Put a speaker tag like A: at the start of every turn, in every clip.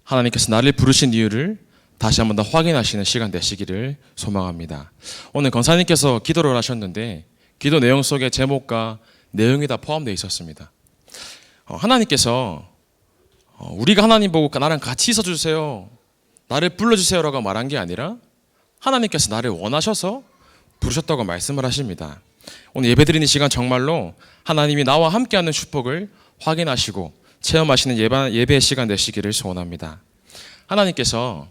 A: 하나님께서 나를 부르신 이유를 다시 한번 더 확인하시는 시간 되시기를 소망합니다. 오늘 권사님께서 기도를 하셨는데 기도 내용 속에 제목과 내용이 다 포함되어 있었습니다. 하나님께서 우리가 하나님 보고 나랑 같이 있어주세요, 나를 불러주세요라고 말한 게 아니라 하나님께서 나를 원하셔서 부르셨다고 말씀을 하십니다. 오늘 예배드리는 시간 정말로 하나님이 나와 함께하는 축복을 확인하시고 체험하시는 예배의 시간 되시기를 소원합니다. 하나님께서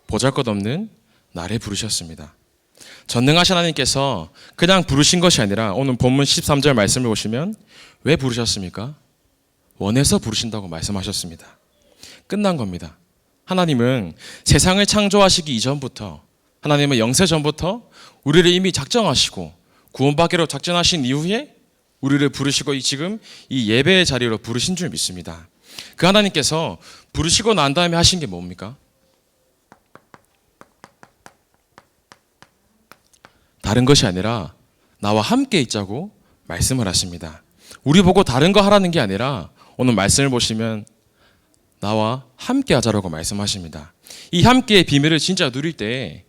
A: 보잘것없는 나를 부르셨습니다. 전능하신 하나님께서 그냥 부르신 것이 아니라 오늘 본문 13절 말씀을 보시면 왜 부르셨습니까? 원해서 부르신다고 말씀하셨습니다. 끝난 겁니다. 하나님은 세상을 창조하시기 이전부터, 하나님은 영세 전부터 우리를 이미 작정하시고 구원받기로 작정하신 이후에 우리를 부르시고 지금 이 예배의 자리로 부르신 줄 믿습니다. 그 하나님께서 부르시고 난 다음에 하신 게 뭡니까? 다른 것이 아니라 나와 함께 있자고 말씀을 하십니다. 우리 보고 다른 거 하라는 게 아니라 오늘 말씀을 보시면 나와 함께 하자라고 말씀하십니다. 이 함께의 비밀을 진짜 누릴 때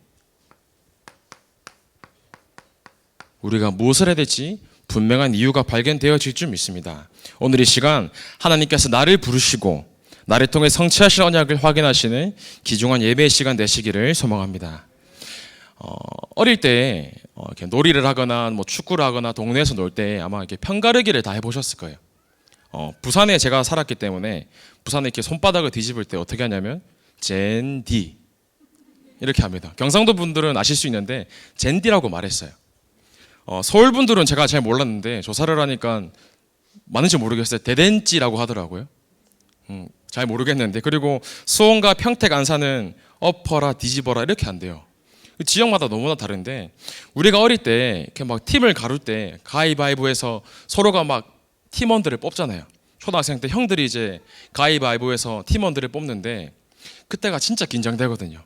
A: 우리가 무엇을 해야 될지 분명한 이유가 발견되어질 줄 믿습니다. 오늘 이 시간 하나님께서 나를 부르시고 나를 통해 성취하실 언약을 확인하시는 귀중한 예배의 시간 되시기를 소망합니다. 어릴 때 이렇게 놀이를 하거나 축구를 하거나 동네에서 놀 때 아마 이렇게 편가르기를 다 해보셨을 거예요. 부산에 제가 살았기 때문에 부산에 이렇게 손바닥을 뒤집을 때 어떻게 하냐면 젠디 이렇게 합니다. 경상도 분들은 아실 수 있는데 젠디라고 말했어요. 서울 분들은 제가 잘 몰랐는데 조사를 하니까 맞는지 모르겠어요. 대댄찌라고 하더라고요. 잘 모르겠는데, 그리고 수원과 평택 안산은 엎어라 뒤집어라 이렇게 한대요. 지역마다 너무나 다른데 우리가 어릴 때 이렇게 막 팀을 가를 때 가위바위보해서 서로가 막 팀원들을 뽑잖아요. 초등학생 때 형들이 이제 가위바위보해서 팀원들을 뽑는데 그때가 진짜 긴장되거든요.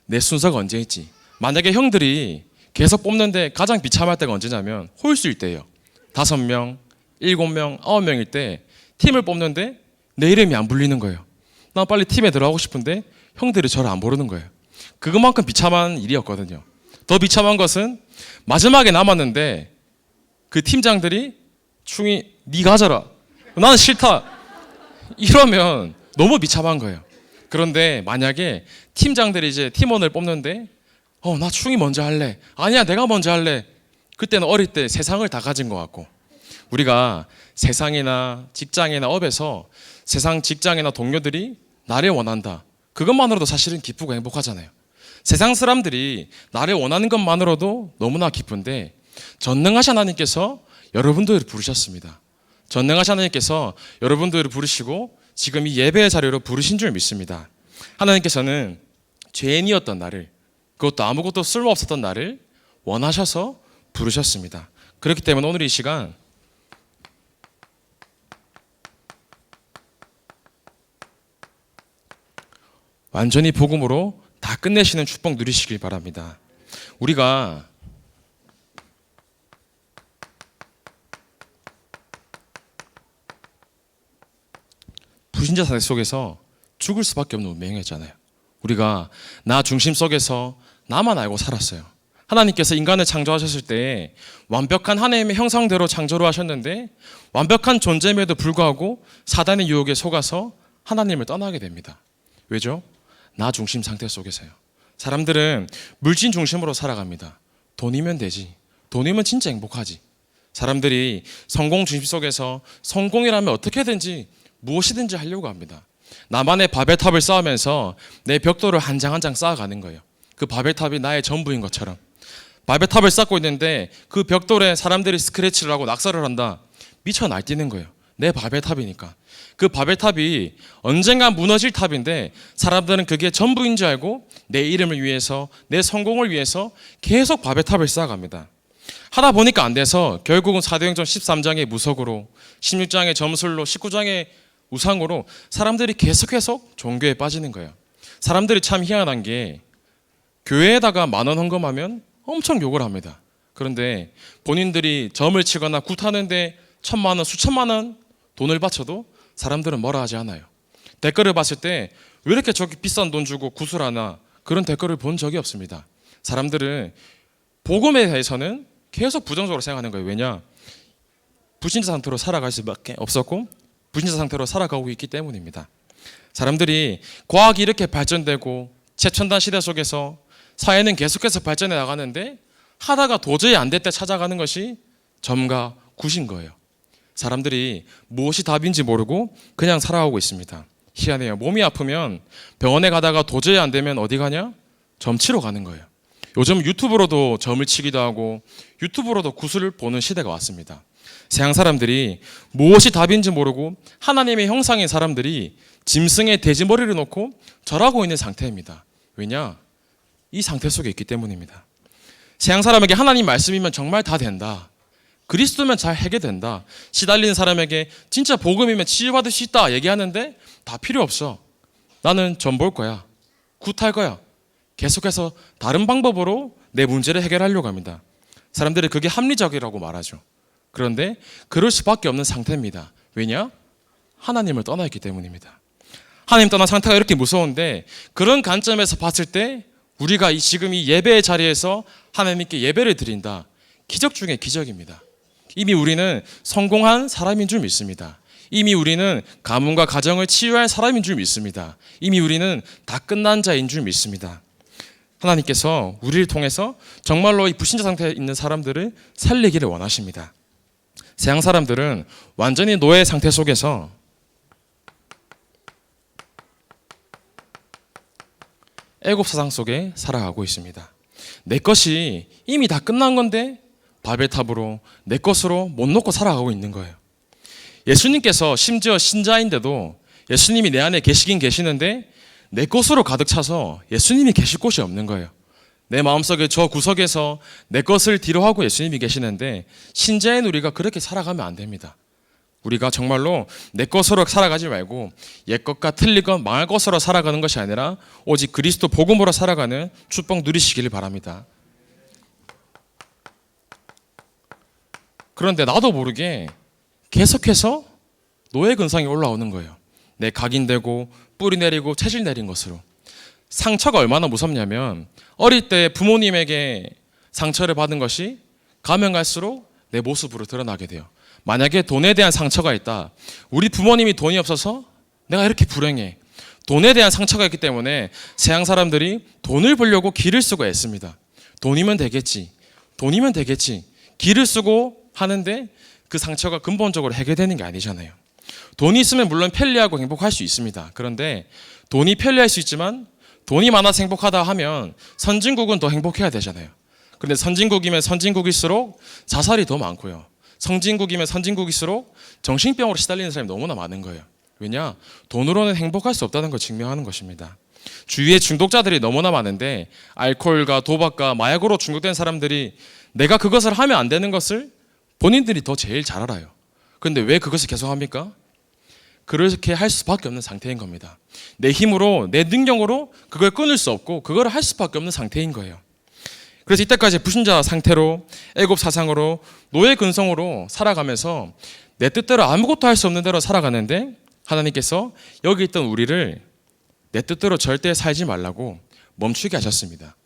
A: 내 순서가 언제 있지? 만약에 형들이 계속 뽑는데 가장 비참할 때가 언제냐면 홀수일 때예요. 5명, 7명, 9명일 때 팀을 뽑는데 내 이름이 안 불리는 거예요. 나 빨리 팀에 들어가고 싶은데 형들이 저를 안 부르는 거예요. 그것만큼 비참한 일이었거든요. 더 비참한 것은 마지막에 남았는데 그 팀장들이 충이 네 가져라, 나는 싫다 이러면 너무 비참한 거예요. 그런데 만약에 팀장들이 이제 팀원을 뽑는데 나 충이 먼저 할래, 아니야 내가 먼저 할래, 그때는 어릴 때 세상을 다 가진 것 같고, 우리가 세상이나 직장이나 업에서 세상 직장이나 동료들이 나를 원한다, 그것만으로도 사실은 기쁘고 행복하잖아요. 세상 사람들이 나를 원하는 것만으로도 너무나 기쁜데 전능하신 하나님께서 여러분들을 부르셨습니다. 전능하신 하나님께서 여러분들을 부르시고 지금 이 예배의 자리로 부르신 줄 믿습니다. 하나님께서는 죄인이었던 나를, 그것도 아무것도 쓸모없었던 나를 원하셔서 부르셨습니다. 그렇기 때문에 오늘 이 시간 완전히 복음으로 다 끝내시는 축복 누리시길 바랍니다. 우리가 불신자 사회 속에서 죽을 수밖에 없는 운명이었잖아요. 우리가 나 중심 속에서 나만 알고 살았어요. 하나님께서 인간을 창조하셨을 때 완벽한 하나님의 형상대로 창조를 하셨는데 완벽한 존재임에도 불구하고 사단의 유혹에 속아서 하나님을 떠나게 됩니다. 왜죠? 나 중심 상태 속에서요. 사람들은 물질 중심으로 살아갑니다. 돈이면 되지, 돈이면 진짜 행복하지. 사람들이 성공 중심 속에서 성공이라면 어떻게든지 무엇이든지 하려고 합니다. 나만의 바벨탑을 쌓으면서 내 벽돌을 한 장 한 장 쌓아가는 거예요. 그 바벨탑이 나의 전부인 것처럼 바벨탑을 쌓고 있는데 그 벽돌에 사람들이 스크래치를 하고 낙서를 한다. 미쳐 날뛰는 거예요. 내 바벨탑이니까. 그 바벨탑이 언젠가 무너질 탑인데 사람들은 그게 전부인 줄 알고 내 이름을 위해서, 내 성공을 위해서 계속 바벨탑을 쌓아갑니다. 하다 보니까 안 돼서 결국은 사도행전 13장의 무속으로, 16장의 점술로, 19장의 우상으로 사람들이 계속해서 종교에 빠지는 거예요. 사람들이 참 희한한 게 교회에다가 10,000원 헌금하면 엄청 욕을 합니다. 그런데 본인들이 점을 치거나 굿하는데 천만 원, 수천만 원 돈을 바쳐도 사람들은 뭐라 하지 않아요. 댓글을 봤을 때 왜 이렇게 저기 비싼 돈 주고 구슬하나, 그런 댓글을 본 적이 없습니다. 사람들은 복음에 대해서는 계속 부정적으로 생각하는 거예요. 왜냐? 불신자 상태로 살아갈 수밖에 없었고 불신자 상태로 살아가고 있기 때문입니다. 사람들이 과학이 이렇게 발전되고 최첨단 시대 속에서 사회는 계속해서 발전해 나가는데 하다가 도저히 안 될 때 찾아가는 것이 점과 굿인 거예요. 사람들이 무엇이 답인지 모르고 그냥 살아가고 있습니다. 희한해요. 몸이 아프면 병원에 가다가 도저히 안 되면 어디 가냐? 점 치러 가는 거예요. 요즘 유튜브로도 점을 치기도 하고 유튜브로도 굿을 보는 시대가 왔습니다. 세상 사람들이 무엇이 답인지 모르고 하나님의 형상인 사람들이 짐승의 돼지머리를 놓고 절하고 있는 상태입니다. 왜냐? 이 상태 속에 있기 때문입니다. 세상 사람에게 하나님 말씀이면 정말 다 된다, 그리스도면 잘 해결된다, 시달리는 사람에게 진짜 복음이면 치유받을 수 있다 얘기하는데 다 필요 없어. 나는 점 볼 거야, 굿할 거야. 계속해서 다른 방법으로 내 문제를 해결하려고 합니다. 사람들이 그게 합리적이라고 말하죠. 그런데 그럴 수밖에 없는 상태입니다. 왜냐? 하나님을 떠나 있기 때문입니다. 하나님 떠난 상태가 이렇게 무서운데, 그런 관점에서 봤을 때 우리가 지금 이 예배의 자리에서 하나님께 예배를 드린다, 기적 중에 기적입니다. 이미 우리는 성공한 사람인 줄 믿습니다. 이미 우리는 가문과 가정을 치유할 사람인 줄 믿습니다. 이미 우리는 다 끝난 자인 줄 믿습니다. 하나님께서 우리를 통해서 정말로 이 불신자 상태에 있는 사람들을 살리기를 원하십니다. 세상 사람들은 완전히 노예 상태 속에서 애굽 사상 속에 살아가고 있습니다. 내 것이 이미 다 끝난 건데 바벨탑으로 내 것으로 못 놓고 살아가고 있는 거예요. 예수님께서 심지어 신자인데도 예수님이 내 안에 계시긴 계시는데 내 것으로 가득 차서 예수님이 계실 곳이 없는 거예요. 내 마음속에 저 구석에서 내 것을 뒤로 하고 예수님이 계시는데, 신자인 우리가 그렇게 살아가면 안 됩니다. 우리가 정말로 내 것으로 살아가지 말고 옛 것과 틀린 것, 망할 것으로 살아가는 것이 아니라 오직 그리스도 복음으로 살아가는 축복 누리시길 바랍니다. 그런데 나도 모르게 계속해서 노예 근성이 올라오는 거예요. 내 각인되고 뿌리 내리고 체질 내린 것으로. 상처가 얼마나 무섭냐면, 어릴 때 부모님에게 상처를 받은 것이 가면 갈수록 내 모습으로 드러나게 돼요. 만약에 돈에 대한 상처가 있다, 우리 부모님이 돈이 없어서 내가 이렇게 불행해, 돈에 대한 상처가 있기 때문에 세상 사람들이 돈을 벌려고 기를 쓰고 애씁니다. 돈이면 되겠지, 돈이면 되겠지, 기를 쓰고 하는데 그 상처가 근본적으로 해결되는 게 아니잖아요. 돈이 있으면 물론 편리하고 행복할 수 있습니다. 그런데 돈이 편리할 수 있지만 돈이 많아서 행복하다 하면 선진국은 더 행복해야 되잖아요. 그런데 선진국이면 선진국일수록 자살이 더 많고요, 선진국이면 선진국일수록 정신병으로 시달리는 사람이 너무나 많은 거예요. 왜냐? 돈으로는 행복할 수 없다는 걸 증명하는 것입니다. 주위에 중독자들이 너무나 많은데 알코올과 도박과 마약으로 중독된 사람들이 내가 그것을 하면 안 되는 것을 본인들이 더 제일 잘 알아요. 그런데 왜 그것을 계속합니까? 그렇게 할 수밖에 없는 상태인 겁니다. 내 힘으로, 내 능력으로 그걸 끊을 수 없고 그걸 할 수밖에 없는 상태인 거예요. 그래서 이때까지 불신자 상태로 애굽 사상으로 노예 근성으로 살아가면서 내 뜻대로 아무것도 할 수 없는 대로 살아가는데, 하나님께서 여기 있던 우리를 내 뜻대로 절대 살지 말라고 멈추게 하셨습니다.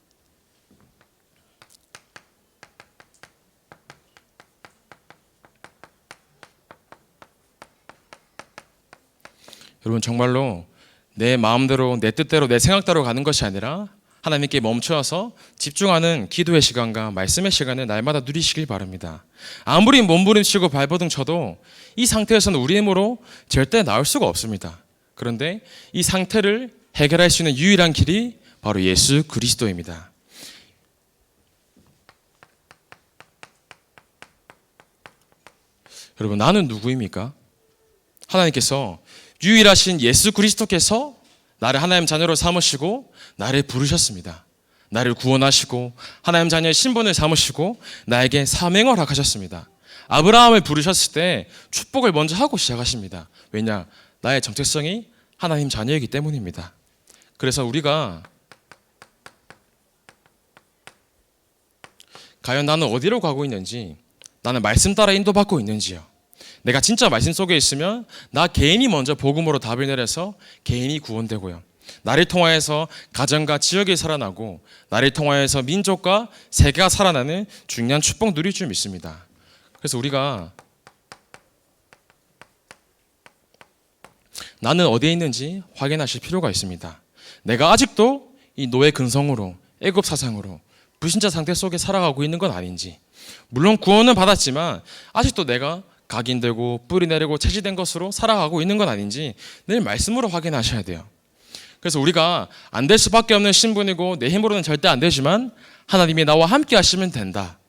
A: 여러분, 정말로 내 마음대로, 내 뜻대로, 내 생각대로 가는 것이 아니라 하나님께 멈춰서 집중하는 기도의 시간과 말씀의 시간을 날마다 누리시길 바랍니다. 아무리 몸부림치고 발버둥 쳐도 이 상태에서는 우리 힘으로 절대 나올 수가 없습니다. 그런데 이 상태를 해결할 수 있는 유일한 길이 바로 예수 그리스도입니다. 여러분, 나는 누구입니까? 하나님께서 유일하신 예수 그리스도께서 나를 하나님 자녀로 삼으시고 나를 부르셨습니다. 나를 구원하시고 하나님 자녀의 신분을 삼으시고 나에게 사명을 허락하셨습니다. 아브라함을 부르셨을 때 축복을 먼저 하고 시작하십니다. 왜냐? 나의 정체성이 하나님 자녀이기 때문입니다. 그래서 우리가 과연 나는 어디로 가고 있는지, 나는 말씀 따라 인도받고 있는지요. 내가 진짜 말씀 속에 있으면 나 개인이 먼저 복음으로 답을 내려서 개인이 구원되고요. 나를 통하여서 가정과 지역이 살아나고 나를 통하여서 민족과 세계가 살아나는 중요한 축복 누릴 줄 믿습니다. 그래서 우리가 나는 어디에 있는지 확인하실 필요가 있습니다. 내가 아직도 이 노예 근성으로 애굽 사상으로 불신자 상태 속에 살아가고 있는 건 아닌지, 물론 구원은 받았지만 아직도 내가 각인되고 뿌리 내리고 채취된 것으로 살아가고 있는 건 아닌지 늘 말씀으로 확인하셔야 돼요. 그래서 우리가 안 될 수밖에 없는 신분이고 내 힘으로는 절대 안 되지만 하나님이 나와 함께 하시면 된다.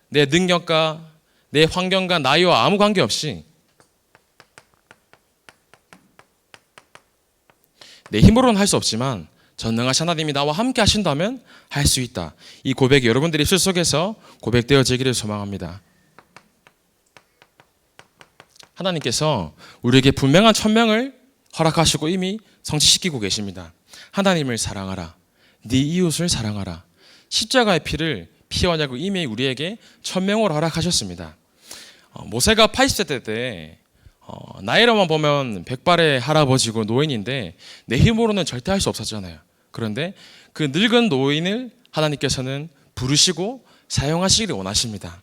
A: 내 능력과 내 환경과 나이와 아무 관계없이 내 힘으로는 할 수 없지만 전능하신 하나님이 나와 함께 하신다면 할 수 있다. 이 고백이 여러분들의 입술 속에서 고백되어지기를 소망합니다. 하나님께서 우리에게 분명한 천명을 허락하시고 이미 성취시키고 계십니다. 하나님을 사랑하라. 네 이웃을 사랑하라. 십자가의 피와 언약을 이미 우리에게 천명으로 허락하셨습니다. 모세가 80세 때 나이로만 보면 백발의 할아버지고 노인인데 내 힘으로는 절대 할 수 없었잖아요. 그런데 그 늙은 노인을 하나님께서는 부르시고 사용하시기를 원하십니다.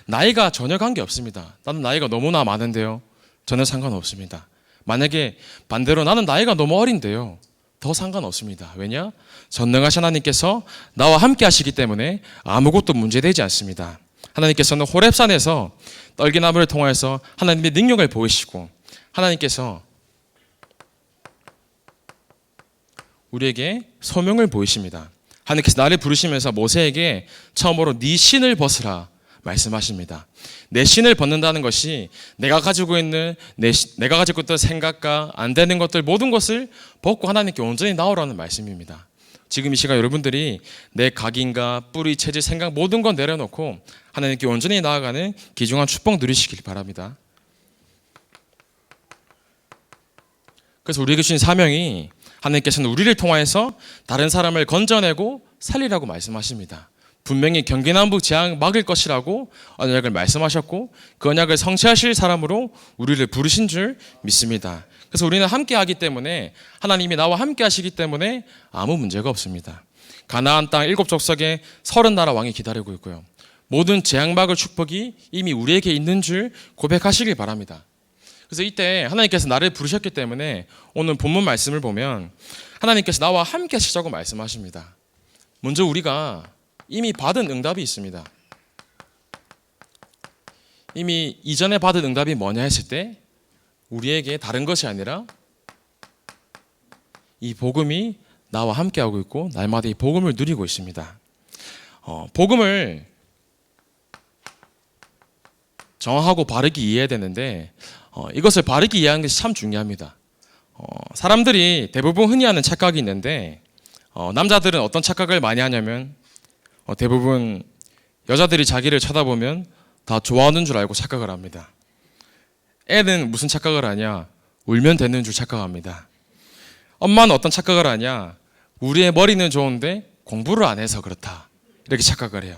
A: 나이가 전혀 관계없습니다. 나는 나이가 너무나 많은데요. 전혀 상관없습니다. 만약에 반대로 나는 나이가 너무 어린데요. 더 상관없습니다. 왜냐? 전능하신 하나님께서 나와 함께 하시기 때문에 아무것도 문제되지 않습니다. 하나님께서는 호렙산에서 떨기나무를 통해서 하나님의 능력을 보이시고 하나님께서 우리에게 소명을 보이십니다. 하나님께서 나를 부르시면서 모세에게 처음으로 네 신을 벗으라 말씀하십니다. 내 신을 벗는다는 것이 내가 가지고 있는 내가 가지고 있던 생각과 안 되는 것들 모든 것을 벗고 하나님께 온전히 나오라는 말씀입니다. 지금 이 시간 여러분들이 내 각인과 뿌리, 체질, 생각 모든 건 내려놓고 하나님께 온전히 나아가는 귀중한 축복 누리시길 바랍니다. 그래서 우리에게 주신 사명이 하나님께서는 우리를 통하여서 다른 사람을 건져내고 살리라고 말씀하십니다. 분명히 경기남북 재앙 막을 것이라고 언약을 말씀하셨고 그 언약을 성취하실 사람으로 우리를 부르신 줄 믿습니다. 그래서 우리는 함께 하기 때문에 하나님이 나와 함께 하시기 때문에 아무 문제가 없습니다. 가나안 땅 7족속에 30나라 왕이 기다리고 있고요. 모든 재앙 막을 축복이 이미 우리에게 있는 줄 고백하시길 바랍니다. 그래서 이때 하나님께서 나를 부르셨기 때문에 오늘 본문 말씀을 보면 하나님께서 나와 함께 하시자고 말씀하십니다. 먼저 우리가 이미 받은 응답이 있습니다. 이미 이전에 받은 응답이 뭐냐 했을 때 우리에게 다른 것이 아니라 이 복음이 나와 함께하고 있고 날마다 이 복음을 누리고 있습니다. 복음을 정확하고 바르게 이해해야 되는데 이것을 바르게 이해하는 것이 참 중요합니다. 사람들이 대부분 흔히 하는 착각이 있는데 남자들은 어떤 착각을 많이 하냐면 대부분 여자들이 자기를 쳐다보면 다 좋아하는 줄 알고 착각을 합니다. 애는 무슨 착각을 하냐? 울면 되는 줄 착각합니다. 엄마는 어떤 착각을 하냐? 우리의 머리는 좋은데 공부를 안 해서 그렇다. 이렇게 착각을 해요.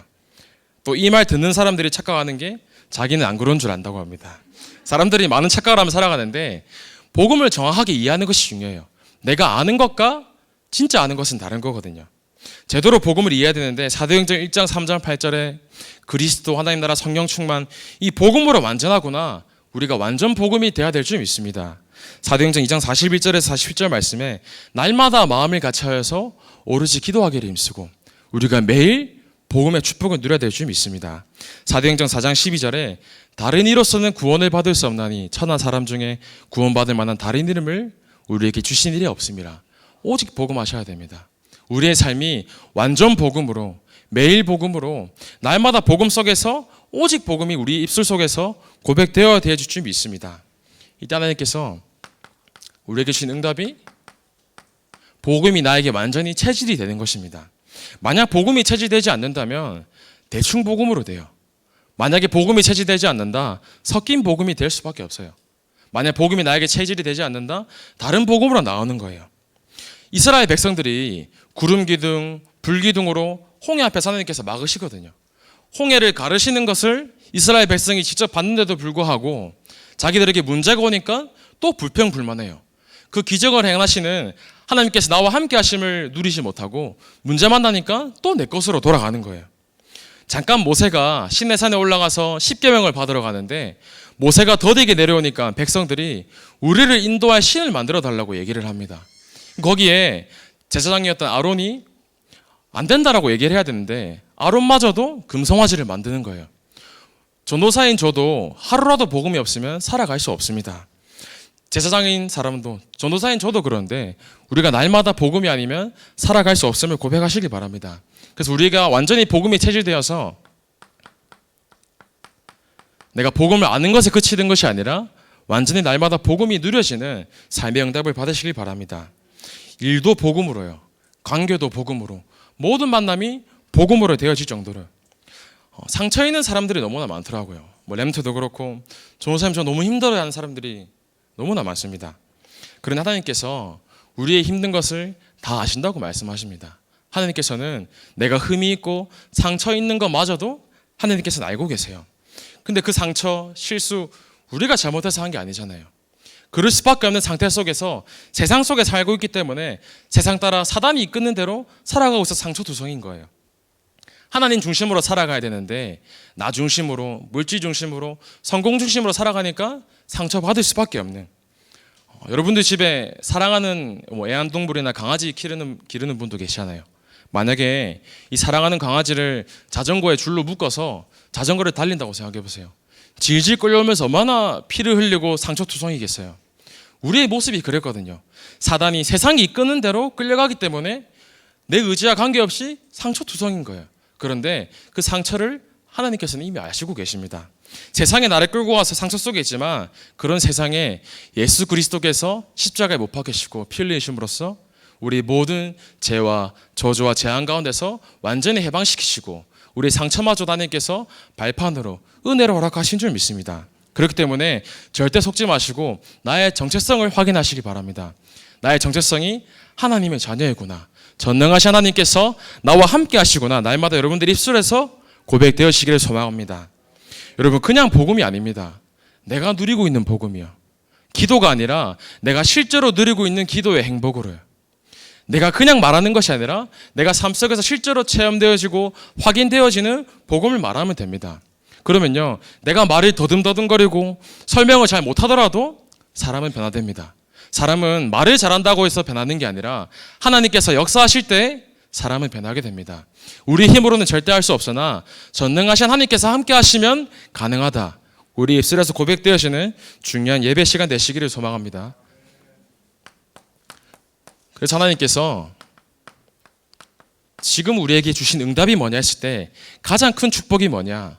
A: 또 이 말 듣는 사람들이 착각하는 게 자기는 안 그런 줄 안다고 합니다. 사람들이 많은 착각을 하며 살아가는데 복음을 정확하게 이해하는 것이 중요해요. 내가 아는 것과 진짜 아는 것은 다른 거거든요. 제대로 복음을 이해해야 되는데 사도행전 1장 3장 8절에 그리스도 하나님 나라 성령 충만 이 복음으로 완전하구나. 우리가 완전 복음이 돼야 될 줄 믿습니다. 사도행전 2장 41절에서 47절 말씀에 날마다 마음을 같이하여서 오로지 기도하기를 힘쓰고 우리가 매일 복음의 축복을 누려야 될 줄 믿습니다. 사도행전 4장 12절에 다른 이로서는 구원을 받을 수 없나니 천한 사람 중에 구원받을 만한 다른 이름을 우리에게 주신 일이 없습니다. 오직 복음하셔야 됩니다. 우리의 삶이 완전 복음으로 매일 복음으로 날마다 복음 속에서 오직 복음이 우리 입술 속에서 고백되어야 될 줄 믿습니다. 이때 하나님께서 우리에게 주신 응답이 복음이 나에게 완전히 체질이 되는 것입니다. 만약 복음이 체질되지 않는다면 대충 복음으로 돼요. 만약에 복음이 체질되지 않는다, 섞인 복음이 될 수밖에 없어요. 만약 복음이 나에게 체질이 되지 않는다, 다른 복음으로 나오는 거예요. 이스라엘 백성들이 구름 기둥, 불 기둥으로 홍해 앞에서 하나님께서 막으시거든요. 홍해를 가르시는 것을 이스라엘 백성이 직접 봤는데도 불구하고 자기들에게 문제가 오니까 또 불평불만해요. 그 기적을 행하시는 하나님께서 나와 함께 하심을 누리지 못하고 문제만 나니까 또 내 것으로 돌아가는 거예요. 잠깐 모세가 시내산에 올라가서 십계명을 받으러 가는데 모세가 더디게 내려오니까 백성들이 우리를 인도할 신을 만들어 달라고 얘기를 합니다. 거기에 제사장이었던 아론이 안 된다라고 얘기를 해야 되는데 아론마저도 금송아지를 만드는 거예요. 전도사인 저도 하루라도 복음이 없으면 살아갈 수 없습니다. 제사장인 사람도, 전도사인 저도 그런데 우리가 날마다 복음이 아니면 살아갈 수 없음을 고백하시기 바랍니다. 그래서 우리가 완전히 복음이 체질되어서 내가 복음을 아는 것에 그치는 것이 아니라 완전히 날마다 복음이 누려지는 삶의 응답을 받으시길 바랍니다. 일도 복음으로요, 관계도 복음으로, 모든 만남이 복음으로 되어질 정도로 상처 있는 사람들이 너무나 많더라고요. 램트도 그렇고 전도사님 저 너무 힘들어하는 사람들이 너무나 많습니다. 그러나 하나님께서 우리의 힘든 것을 다 아신다고 말씀하십니다. 하나님께서는 내가 흠이 있고 상처 있는 것마저도 하나님께서는 알고 계세요. 근데 그 상처, 실수 우리가 잘못해서 한 게 아니잖아요. 그럴 수밖에 없는 상태 속에서 세상 속에 살고 있기 때문에 세상 따라 사단이 이끄는 대로 살아가고 있어 상처투성인 거예요. 하나님 중심으로 살아가야 되는데 나 중심으로, 물질 중심으로, 성공 중심으로 살아가니까 상처받을 수밖에 없는, 여러분들 집에 사랑하는 애완동물이나 강아지 기르는 분도 계시잖아요. 만약에 이 사랑하는 강아지를 자전거에 줄로 묶어서 자전거를 달린다고 생각해 보세요. 질질 끌려오면서 얼마나 피를 흘리고 상처투성이겠어요. 우리의 모습이 그랬거든요. 사단이 세상이 이끄는 대로 끌려가기 때문에 내 의지와 관계없이 상처투성인 거예요. 그런데 그 상처를 하나님께서는 이미 아시고 계십니다. 세상에 나를 끌고 와서 상처 속에 있지만 그런 세상에 예수 그리스도께서 십자가에 못 박히시고 피 흘리심으로써 우리 모든 죄와 저주와 재앙 가운데서 완전히 해방시키시고 우리 상처마저 하나님께서 발판으로 은혜로 허락하신 줄 믿습니다. 그렇기 때문에 절대 속지 마시고 나의 정체성을 확인하시기 바랍니다. 나의 정체성이 하나님의 자녀이구나, 전능하신 하나님께서 나와 함께 하시구나, 날마다 여러분들이 입술에서 고백되어지기를 소망합니다. 여러분, 그냥 복음이 아닙니다. 내가 누리고 있는 복음이요. 기도가 아니라 내가 실제로 누리고 있는 기도의 행복으로요. 내가 그냥 말하는 것이 아니라 내가 삶 속에서 실제로 체험되어지고 확인되어지는 복음을 말하면 됩니다. 그러면요, 내가 말을 더듬더듬거리고 설명을 잘 못하더라도 사람은 변화됩니다. 사람은 말을 잘한다고 해서 변하는 게 아니라 하나님께서 역사하실 때 사람은 변하게 됩니다. 우리 힘으로는 절대 할 수 없으나 전능하신 하나님께서 함께 하시면 가능하다. 우리 입술에서 고백되어지는 중요한 예배 시간 되시기를 소망합니다. 그래서 하나님께서 지금 우리에게 주신 응답이 뭐냐 했을 때 가장 큰 축복이 뭐냐?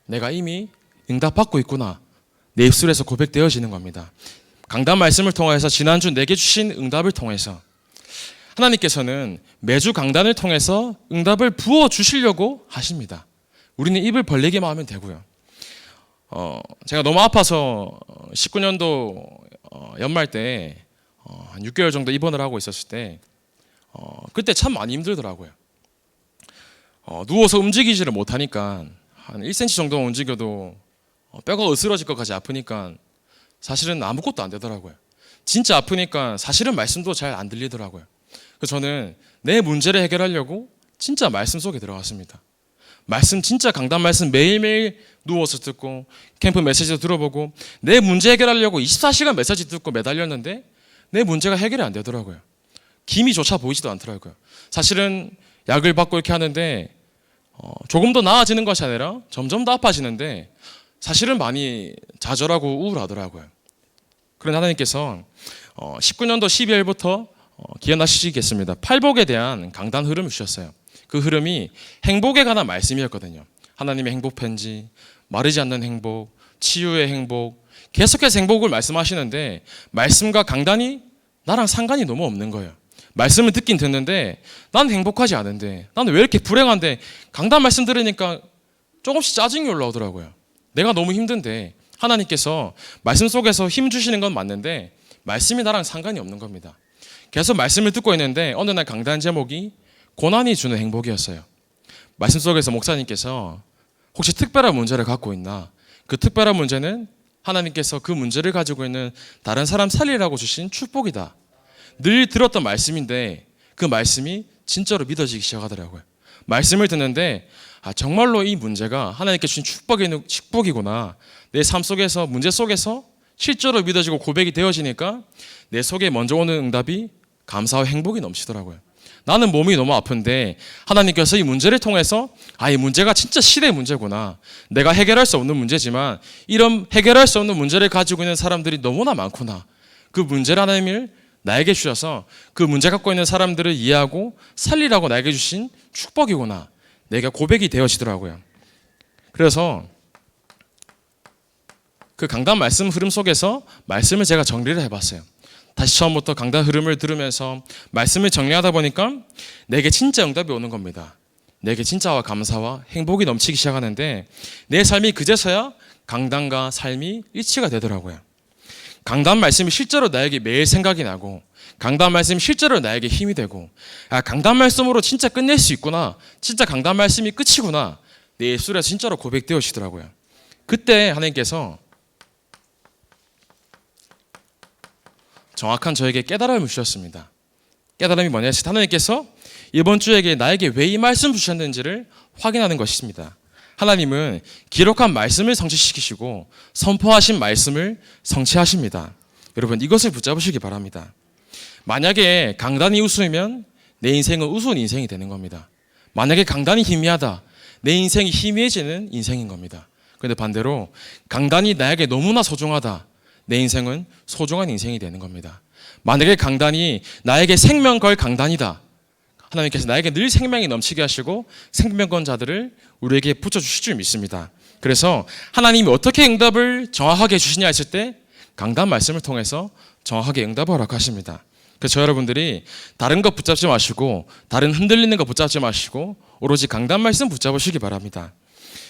A: 내가 이미 응답받고 있구나. 내 입술에서 고백되어지는 겁니다. 강단 말씀을 통해서 지난주 내게 주신 응답을 통해서 하나님께서는 매주 강단을 통해서 응답을 부어주시려고 하십니다. 우리는 입을 벌리기만 하면 되고요. 제가 너무 아파서 19년도 연말 때 한 6개월 정도 입원을 하고 있었을 때 그때 참 많이 힘들더라고요. 누워서 움직이지를 못하니까 한 1cm 정도 움직여도 뼈가 으스러질 것까지 아프니까 사실은 아무것도 안 되더라고요. 진짜 아프니까 사실은 말씀도 잘 안 들리더라고요. 그래서 저는 내 문제를 해결하려고 진짜 말씀 속에 들어갔습니다. 말씀, 진짜 강단 말씀 매일매일 누워서 듣고 캠프 메시지도 들어보고 내 문제 해결하려고 24시간 메시지 듣고 매달렸는데 내 문제가 해결이 안 되더라고요. 기미조차 보이지도 않더라고요. 사실은 약을 받고 이렇게 하는데 조금 더 나아지는 것이 아니라 점점 더 아파지는데 사실은 많이 좌절하고 우울하더라고요. 그런데 하나님께서 19년도 12월부터 기억나시겠습니다. 팔복에 대한 강단 흐름을 주셨어요. 그 흐름이 행복에 관한 말씀이었거든요. 하나님의 행복 편지, 마르지 않는 행복, 치유의 행복, 계속해서 행복을 말씀하시는데 말씀과 강단이 나랑 상관이 너무 없는 거예요. 말씀을 듣긴 듣는데 나는 행복하지 않은데, 나는 왜 이렇게 불행한데, 강단 말씀 들으니까 조금씩 짜증이 올라오더라고요. 내가 너무 힘든데 하나님께서 말씀 속에서 힘 주시는 건 맞는데 말씀이 나랑 상관이 없는 겁니다. 계속 말씀을 듣고 있는데 어느 날 강단 제목이 고난이 주는 행복이었어요. 말씀 속에서 목사님께서 혹시 특별한 문제를 갖고 있나? 그 특별한 문제는 하나님께서 그 문제를 가지고 있는 다른 사람 살리라고 주신 축복이다. 늘 들었던 말씀인데 그 말씀이 진짜로 믿어지기 시작하더라고요. 말씀을 듣는데 정말로 이 문제가 하나님께 주신 축복이구나. 내 삶 속에서 문제 속에서 실제로 믿어지고 고백이 되어지니까 내 속에 먼저 오는 응답이 감사와 행복이 넘치더라고요. 나는 몸이 너무 아픈데 하나님께서 이 문제를 통해서 이 문제가 진짜 시대의 문제구나. 내가 해결할 수 없는 문제지만 이런 해결할 수 없는 문제를 가지고 있는 사람들이 너무나 많구나. 그 문제를 하나님을 나에게 주셔서 그 문제 갖고 있는 사람들을 이해하고 살리라고 나에게 주신 축복이구나. 내가 고백이 되어지더라고요. 그래서 그 강단 말씀 흐름 속에서 말씀을 제가 정리를 해봤어요. 다시 처음부터 강단 흐름을 들으면서 말씀을 정리하다 보니까 내게 진짜 응답이 오는 겁니다. 내게 진짜와 감사와 행복이 넘치기 시작하는데 내 삶이 그제서야 강단과 삶이 일치가 되더라고요. 강단 말씀이 실제로 나에게 매일 생각이 나고 강단 말씀이 실제로 나에게 힘이 되고 강단 말씀으로 진짜 끝낼 수 있구나. 진짜 강단 말씀이 끝이구나. 내 입술에 진짜로 고백되어지더라고요. 그때 하나님께서 정확한 저에게 깨달음을 주셨습니다. 깨달음이 뭐냐? 하나님께서 이번 주에게 나에게 왜 이 말씀 주셨는지를 확인하는 것입니다. 하나님은 기록한 말씀을 성취시키시고 선포하신 말씀을 성취하십니다. 여러분 이것을 붙잡으시기 바랍니다. 만약에 강단이 우수이면 내 인생은 우스운 인생이 되는 겁니다. 만약에 강단이 희미하다, 내 인생이 희미해지는 인생인 겁니다. 그런데 반대로 강단이 나에게 너무나 소중하다, 내 인생은 소중한 인생이 되는 겁니다. 만약에 강단이 나에게 생명 걸 강단이다, 하나님께서 나에게 늘 생명이 넘치게 하시고 생명권자들을 우리에게 붙여주실 줄 믿습니다. 그래서 하나님이 어떻게 응답을 정확하게 주시냐 했을 때 강단 말씀을 통해서 정확하게 응답을 허락하십니다. 그래서 저 여러분들이 다른 것 붙잡지 마시고 다른 흔들리는 것 붙잡지 마시고 오로지 강단 말씀 붙잡으시기 바랍니다.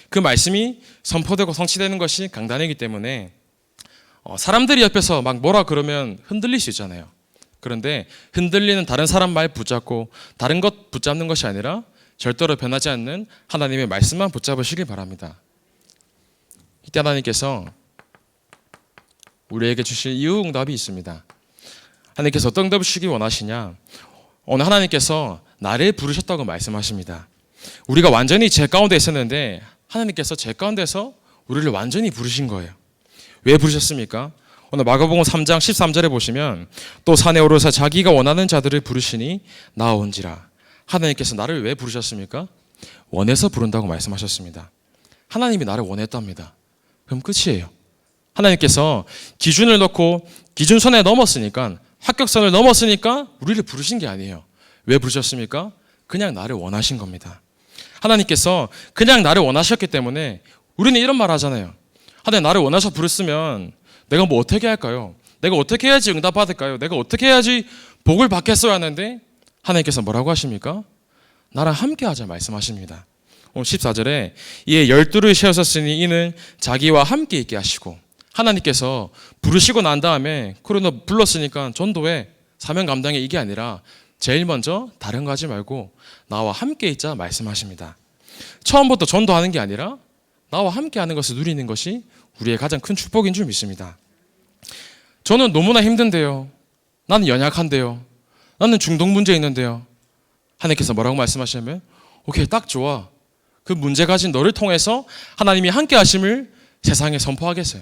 A: 그 말씀이 선포되고 성취되는 것이 강단이기 때문에 사람들이 옆에서 막 뭐라 그러면 흔들릴 수 있잖아요. 그런데 흔들리는 다른 사람 말 붙잡고 다른 것 붙잡는 것이 아니라 절대로 변하지 않는 하나님의 말씀만 붙잡으시길 바랍니다. 이때 하나님께서 우리에게 주실 이유 응답이 있습니다. 하나님께서 어떤 응답을 주시기 원하시냐? 오늘 하나님께서 나를 부르셨다고 말씀하십니다. 우리가 완전히 죄 가운데 있었는데 하나님께서 죄 가운데서 우리를 완전히 부르신 거예요. 왜 부르셨습니까? 오늘 마가복음 3장 13절에 보시면 또 산에 오르사 자기가 원하는 자들을 부르시니 나온지라. 하나님께서 나를 왜 부르셨습니까? 원해서 부른다고 말씀하셨습니다. 하나님이 나를 원했답니다. 그럼 끝이에요. 하나님께서 기준을 놓고 기준선에 넘었으니까, 합격선을 넘었으니까 우리를 부르신 게 아니에요. 왜 부르셨습니까? 그냥 나를 원하신 겁니다. 하나님께서 그냥 나를 원하셨기 때문에 우리는 이런 말 하잖아요. 하나님 나를 원하셔 부르시면 내가 뭐 어떻게 할까요? 내가 어떻게 해야지 응답 받을까요? 내가 어떻게 해야지 복을 받겠어야 하는데 하나님께서 뭐라고 하십니까? 나랑 함께 하자 말씀하십니다. 오늘 14절에 이에 12를 세우셨으니 이는 자기와 함께 있게 하시고, 하나님께서 부르시고 난 다음에 그래 너 불렀으니까 전도해, 사명 감당해, 이게 아니라 제일 먼저 다른 거 하지 말고 나와 함께 있자 말씀하십니다. 처음부터 전도하는 게 아니라 나와 함께 하는 것을 누리는 것이 우리의 가장 큰 축복인 줄 믿습니다. 저는 너무나 힘든데요. 나는 연약한데요. 나는 중독 문제 있는데요. 하나님께서 뭐라고 말씀하시냐면 오케이, 딱 좋아. 그 문제 가진 너를 통해서 하나님이 함께 하심을 세상에 선포하겠어요.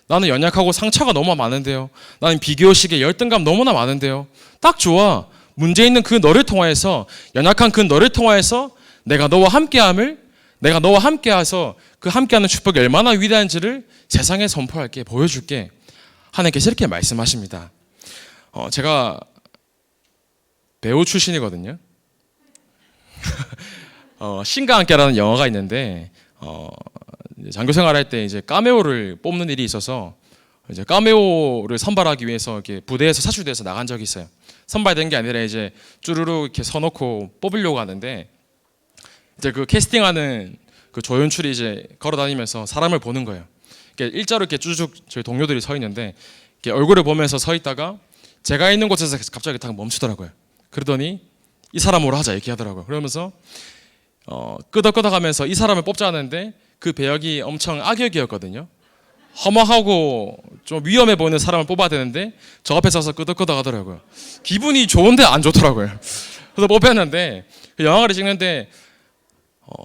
A: 나는 연약하고 상처가 너무 많은데요. 나는 비교의식에 열등감 너무나 많은데요. 딱 좋아. 문제 있는 그 너를 통해서, 연약한 그 너를 통해서 내가 너와 함께함을, 내가 너와 함께해서 그 함께하는 축복이 얼마나 위대한지를 세상에 선포할게, 보여줄게. 하나님께서 이렇게 말씀하십니다. 제가 배우 출신이거든요. 신과 함께라는 영화가 있는데 장교 생활할 때 이제 카메오를 뽑는 일이 있어서 이제 카메오를 선발하기 위해서 이렇게 부대에서 사출대에서 나간 적이 있어요. 선발된 게 아니라 이제 쭈루루 이렇게 서놓고 뽑으려고 하는데 이제 그 캐스팅하는 그 조연출이 이제 걸어다니면서 사람을 보는 거예요. 이렇게 일자로 이렇게 쭈죽 저희 동료들이 서 있는데 이렇게 얼굴을 보면서 서 있다가 제가 있는 곳에서 갑자기 딱 멈추더라고요. 그러더니 이 사람으로 하자 이렇게 하더라고요. 그러면서 끄덕끄덕하면서 이 사람을 뽑자 하는데 그 배역이 엄청 악역이었거든요. 험악하고 좀 위험해 보이는 사람을 뽑아야 되는데 저 앞에 서서 끄덕끄덕 하더라고요. 기분이 좋은데 안 좋더라고요. 그래서 뽑혔는데 영화를 찍는데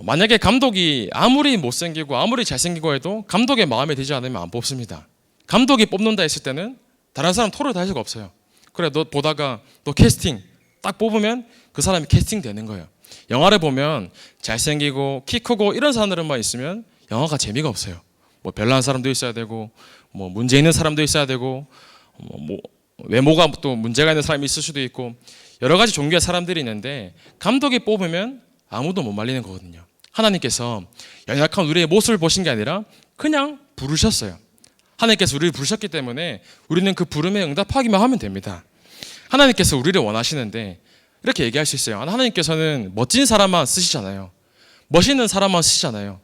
A: 만약에 감독이 아무리 못생기고 아무리 잘생기고 해도 감독의 마음에 들지 않으면 안 뽑습니다. 감독이 뽑는다 했을 때는 다른 사람 토를 달 수가 없어요. 그래 너 보다가 너 캐스팅 딱 뽑으면 그 사람이 캐스팅 되는 거예요. 영화를 보면 잘생기고 키 크고 이런 사람들만 있으면 영화가 재미가 없어요. 뭐 별난 사람도 있어야 되고 뭐 문제 있는 사람도 있어야 되고 뭐 외모가 또 문제가 있는 사람이 있을 수도 있고 여러 가지 종류의 사람들이 있는데 감독이 뽑으면 아무도 못 말리는 거거든요. 하나님께서 연약한 우리의 모습을 보신 게 아니라 그냥 부르셨어요. 하나님께서 우리를 부르셨기 때문에 우리는 그 부름에 응답하기만 하면 됩니다. 하나님께서 우리를 원하시는데 이렇게 얘기할 수 있어요. 하나님께서는 멋진 사람만 쓰시잖아요. 멋있는 사람만 쓰시잖아요.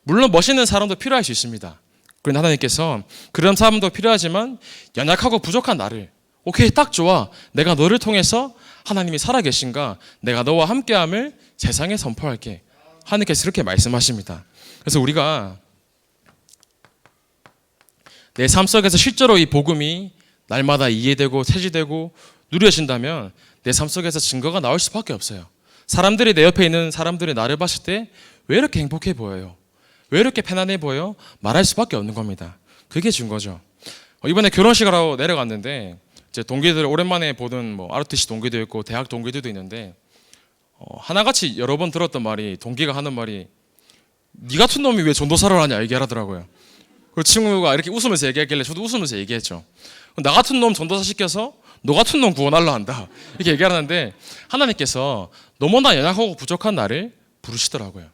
A: 물론 멋있는 사람도 필요할 수 있습니다. 그런데 하나님께서 그런 사람도 필요하지만 연약하고 부족한 나를 오케이 딱 좋아. 내가 너를 통해서 하나님이 살아계신가 내가 너와 함께함을 세상에 선포할게. 하나님께서 이렇게 말씀하십니다. 그래서 우리가 내 삶 속에서 실제로 이 복음이 날마다 이해되고 세지되고 누려진다면 내 삶 속에서 증거가 나올 수밖에 없어요. 사람들이 내 옆에 있는 사람들이 나를 봤을 때 왜 이렇게 행복해 보여요? 왜 이렇게 편안해 보여? 말할 수밖에 없는 겁니다. 그게 증거죠. 이번에 결혼식을 하러 내려갔는데 제 동기들 오랜만에 보던 뭐 ROTC 동기도 있고 대학 동기들도 있는데 하나같이 여러 번 들었던 말이 동기가 하는 말이 네 같은 놈이 왜 전도사를 하냐 얘기하더라고요. 그 친구가 이렇게 웃으면서 얘기하길래 저도 웃으면서 얘기했죠. 나 같은 놈 전도사 시켜서 너 같은 놈 구원하려 한다 이렇게 얘기하는데 하나님께서 너무나 연약하고 부족한 나를 부르시더라고요.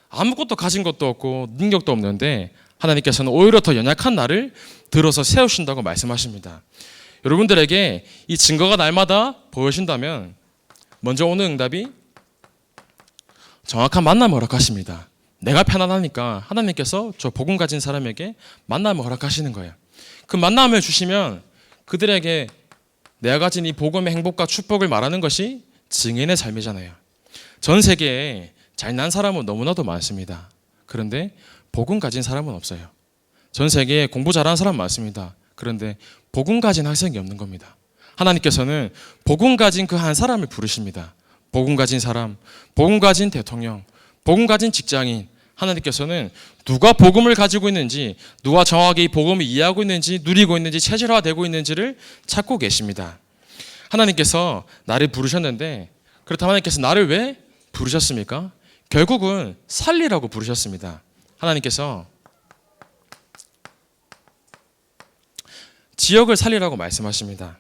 A: 아무것도 가진 것도 없고 능력도 없는데 하나님께서는 오히려 더 연약한 나를 들어서 세우신다고 말씀하십니다. 여러분들에게 이 증거가 날마다 보여진다면 먼저 오는 응답이 정확한 만남을 허락하십니다. 내가 편안하니까 하나님께서 저 복음 가진 사람에게 만남을 허락하시는 거예요. 그 만남을 주시면 그들에게 내가 가진 이 복음의 행복과 축복을 말하는 것이 증인의 삶이잖아요. 전 세계에 잘난 사람은 너무나도 많습니다. 그런데 복음 가진 사람은 없어요. 전 세계에 공부 잘하는 사람 많습니다. 그런데 복음 가진 학생이 없는 겁니다. 하나님께서는 복음 가진 그 한 사람을 부르십니다. 복음 가진 사람, 복음 가진 대통령, 복음 가진 직장인. 하나님께서는 누가 복음을 가지고 있는지, 누가 정확히 이 복음을 이해하고 있는지, 누리고 있는지, 체질화되고 있는지를 찾고 계십니다. 하나님께서 나를 부르셨는데 그렇다면 하나님께서 나를 왜 부르셨습니까? 결국은 살리라고 부르셨습니다. 하나님께서 지역을 살리라고 말씀하십니다.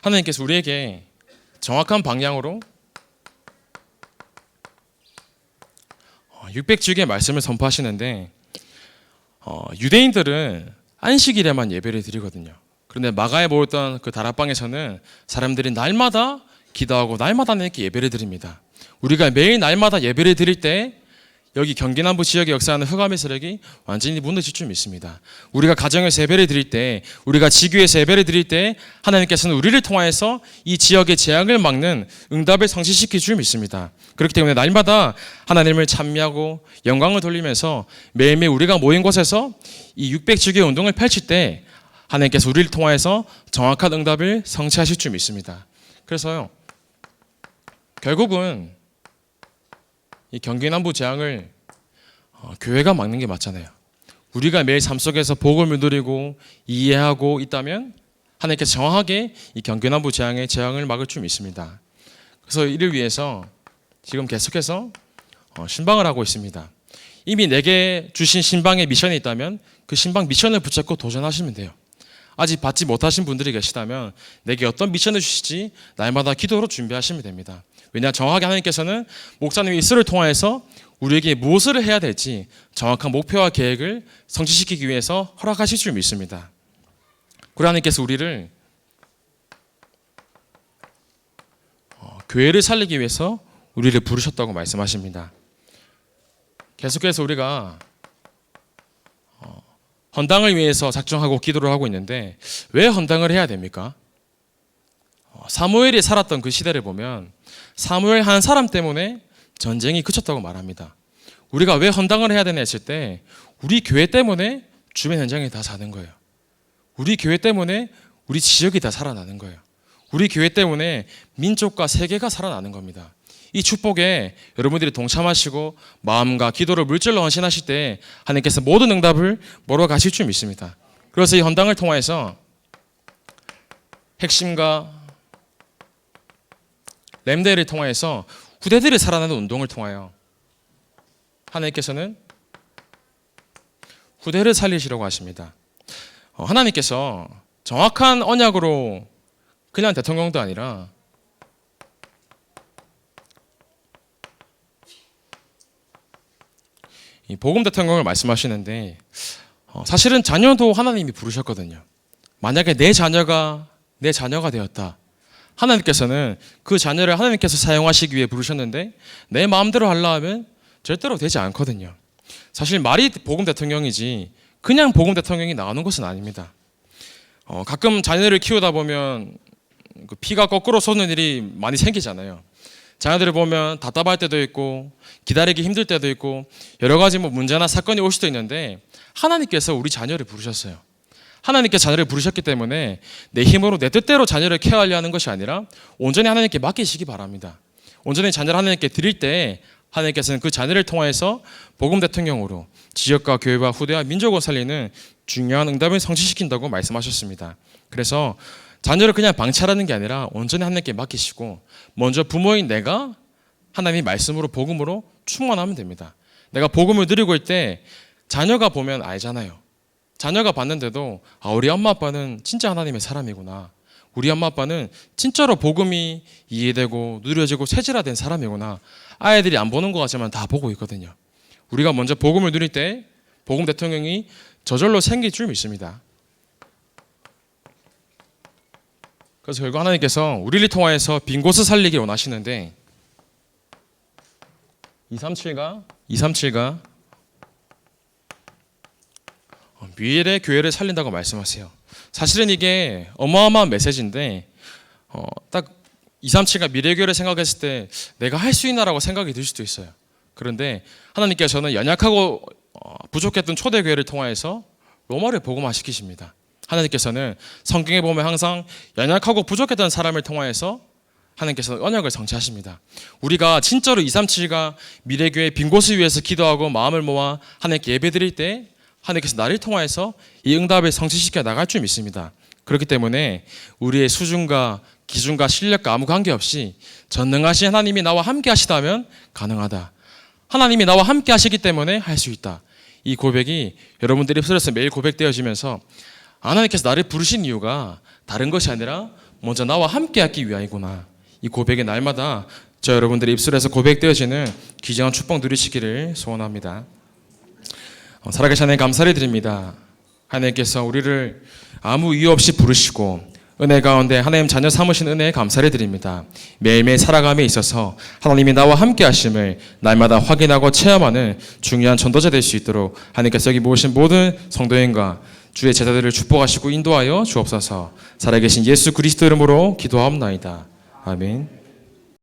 A: 하나님께서 우리에게 정확한 방향으로 600주기의 말씀을 선포하시는데 유대인들은 안식일에만 예배를 드리거든요. 그런데 마가에 모였던 그 다락방에서는 사람들이 날마다 기도하고 날마다 하나님께 예배를 드립니다. 우리가 매일 날마다 예배를 드릴 때 여기 경기 남부 지역에 역사하는 흑암의 세력이 완전히 무너질 줄 믿습니다. 우리가 가정에서 예배를 드릴 때, 우리가 지교에서 예배를 드릴 때 하나님께서는 우리를 통하여서 이 지역의 재앙을 막는 응답을 성취시킬 줄 믿습니다. 그렇기 때문에 날마다 하나님을 찬미하고 영광을 돌리면서 매일매일 우리가 모인 곳에서 이 600주기의 운동을 펼칠 때 하나님께서 우리를 통하여서 정확한 응답을 성취하실 줄 믿습니다. 그래서요, 결국은 이 경기 남부 재앙을 교회가 막는 게 맞잖아요. 우리가 매일 삶 속에서 복음을 누리고 이해하고 있다면 하나님께서 정확하게 이 경기 남부 재앙을 막을 줄 믿습니다. 그래서 이를 위해서 지금 계속해서 신방을 하고 있습니다. 이미 내게 주신 신방의 미션이 있다면 그 신방 미션을 붙잡고 도전하시면 돼요. 아직 받지 못하신 분들이 계시다면 내게 어떤 미션을 주실지 날마다 기도로 준비하시면 됩니다. 왜냐, 정확하게 하나님께서는 목사님의 입술을 통하여서 우리에게 무엇을 해야 될지 정확한 목표와 계획을 성취시키기 위해서 허락하실 줄 믿습니다. 그리고 하나님께서 우리를 교회를 살리기 위해서 우리를 부르셨다고 말씀하십니다. 계속해서 우리가 헌당을 위해서 작정하고 기도를 하고 있는데 왜 헌당을 해야 됩니까? 사무엘이 살았던 그 시대를 보면 사무엘 한 사람 때문에 전쟁이 그쳤다고 말합니다. 우리가 왜 헌당을 해야 되나 했을 때 우리 교회 때문에 주변 현장이 다 사는 거예요. 우리 교회 때문에 우리 지역이 다 살아나는 거예요. 우리 교회 때문에 민족과 세계가 살아나는 겁니다. 이 축복에 여러분들이 동참하시고 마음과 기도를 물질로 헌신하실 때 하나님께서 모든 응답을 몰아 가실 줄 믿습니다. 그래서 이 헌당을 통해서 핵심과 램데이를 통해서 후대들이 살아나는 운동을 통하여 하나님께서는 후대를 살리시려고 하십니다. 하나님께서 정확한 언약으로 그냥 대통령도 아니라 이 복음 대통령을 말씀하시는데 사실은 자녀도 하나님이 부르셨거든요. 만약에 내 자녀가 되었다. 하나님께서는 그 자녀를 하나님께서 사용하시기 위해 부르셨는데 내 마음대로 하려 하면 절대로 되지 않거든요. 사실 말이 복음 대통령이지 그냥 복음 대통령이 나오는 것은 아닙니다. 가끔 자녀를 키우다 보면 그 피가 거꾸로 솟는 일이 많이 생기잖아요. 자녀들을 보면 답답할 때도 있고 기다리기 힘들 때도 있고 여러 가지 문제나 사건이 올 수도 있는데 하나님께서 우리 자녀를 부르셨어요. 하나님께서 자녀를 부르셨기 때문에 내 힘으로 내 뜻대로 자녀를 케어하려 하는 것이 아니라 온전히 하나님께 맡기시기 바랍니다. 온전히 자녀를 하나님께 드릴 때 하나님께서는 그 자녀를 통해서 복음 대통령으로 지역과 교회와 후대와 민족을 살리는 중요한 응답을 성취시킨다고 말씀하셨습니다. 그래서 자녀를 그냥 방치하라는 게 아니라 온전히 하나님께 맡기시고 먼저 부모인 내가 하나님의 말씀으로 복음으로 충만하면 됩니다. 내가 복음을 누리고 있을 때 자녀가 보면 알잖아요. 자녀가 봤는데도 우리 엄마 아빠는 진짜 하나님의 사람이구나. 우리 엄마 아빠는 진짜로 복음이 이해되고 누려지고 체질화된 사람이구나. 아이들이 안 보는 것 같지만 다 보고 있거든요. 우리가 먼저 복음을 누릴 때 복음 대통령이 저절로 생길 줄 믿습니다. 그래서 결국 하나님께서 우리를 통하여서 빈 곳을 살리기 원하시는데 237가 미래 교회를 살린다고 말씀하세요. 사실은 이게 어마어마한 메시지인데 딱 237가 미래 교회를 생각했을 때 내가 할 수 있나라고 생각이 들 수도 있어요. 그런데 하나님께서는 연약하고 부족했던 초대교회를 통하여서 로마를 복음화시키십니다. 하나님께서는 성경에 보면 항상 연약하고 부족했던 사람을 통하여서 하나님께서는 언약을 성취하십니다. 우리가 진짜로 237가 미래교회 빈 곳을 위해서 기도하고 마음을 모아 하나님께 예배드릴 때 하나님께서 나를 통하여서 이 응답을 성취시켜 나갈 줄 믿습니다. 그렇기 때문에 우리의 수준과 기준과 실력과 아무 관계없이 전능하신 하나님이 나와 함께 하시다면 가능하다. 하나님이 나와 함께 하시기 때문에 할 수 있다. 이 고백이 여러분들의 입술에서 매일 고백되어지면서 하나님께서 나를 부르신 이유가 다른 것이 아니라 먼저 나와 함께 하기 위하이구나. 이 고백이 날마다 저 여러분들의 입술에서 고백되어지는 귀중한 축복 누리시기를 소원합니다. 살아계신 하나님 감사를 드립니다. 하나님께서 우리를 아무 이유 없이 부르시고 은혜 가운데 하나님 자녀 삼으신 은혜에 감사를 드립니다. 매일매일 살아감에 있어서 하나님이 나와 함께 하심을 날마다 확인하고 체험하는 중요한 전도자 될 수 있도록 하나님께서 여기 모으신 모든 성도인과 주의 제자들을 축복하시고 인도하여 주옵소서. 살아계신 예수 그리스도 이름으로 기도하옵나이다. 아멘.